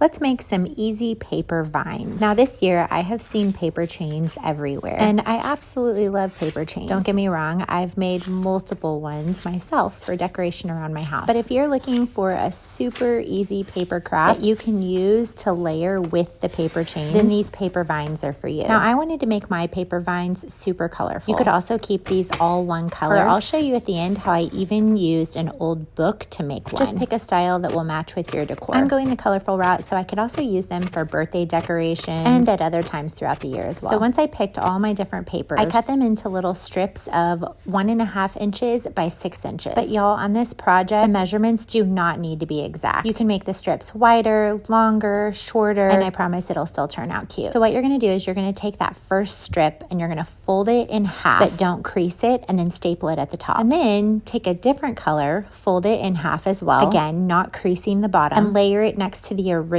Let's make some easy paper vines. Now this year I have seen paper chains everywhere and I absolutely love paper chains. Don't get me wrong, I've made multiple ones myself for decoration around my house. But if you're looking for a super easy paper craft that you can use to layer with the paper chains, then these paper vines are for you. Now I wanted to make my paper vines super colorful. You could also keep these all one color. I'll show you at the end how I even used an old book to make one. Just pick a style that will match with your decor. I'm going the colorful route, so I could also use them for birthday decorations and at other times throughout the year as well. So once I picked all my different papers, I cut them into little strips of 1.5 inches by 6 inches. But y'all, on this project, the measurements do not need to be exact. You can make the strips wider, longer, shorter, and I promise it'll still turn out cute. So what you're gonna do is you're gonna take that first strip and you're gonna fold it in half, but don't crease it, and then staple it at the top. And then take a different color, fold it in half as well. Again, not creasing the bottom, and layer it next to the original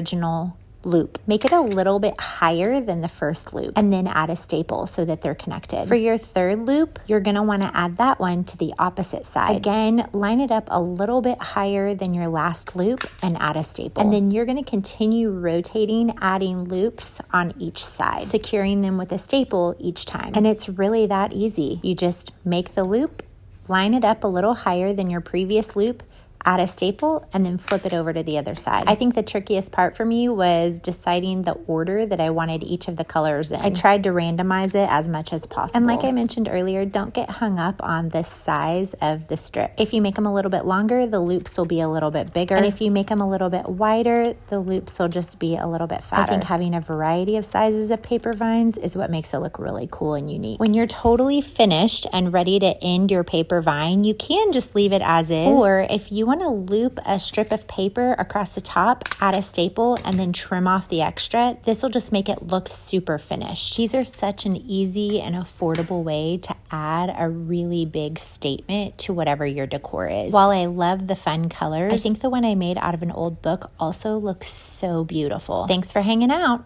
loop. Make it a little bit higher than the first loop, and then add a staple so that they're connected. For your third loop, you're gonna wanna add that one to the opposite side. Again, line it up a little bit higher than your last loop and add a staple. And then you're gonna continue rotating, adding loops on each side, securing them with a staple each time. And it's really that easy. You just make the loop, line it up a little higher than your previous loop, add a staple, and then flip it over to the other side. I think the trickiest part for me was deciding the order that I wanted each of the colors in. I tried to randomize it as much as possible. And like I mentioned earlier, don't get hung up on the size of the strips. If you make them a little bit longer, the loops will be a little bit bigger. And if you make them a little bit wider, the loops will just be a little bit fatter. I think having a variety of sizes of paper vines is what makes it look really cool and unique. When you're totally finished and ready to end your paper vine, you can just leave it as is. Or if you want to loop a strip of paper across the top, add a staple, and then trim off the extra, this will just make it look super finished. These are such an easy and affordable way to add a really big statement to whatever your decor is. While I love the fun colors, I think the one I made out of an old book also looks so beautiful. Thanks for hanging out.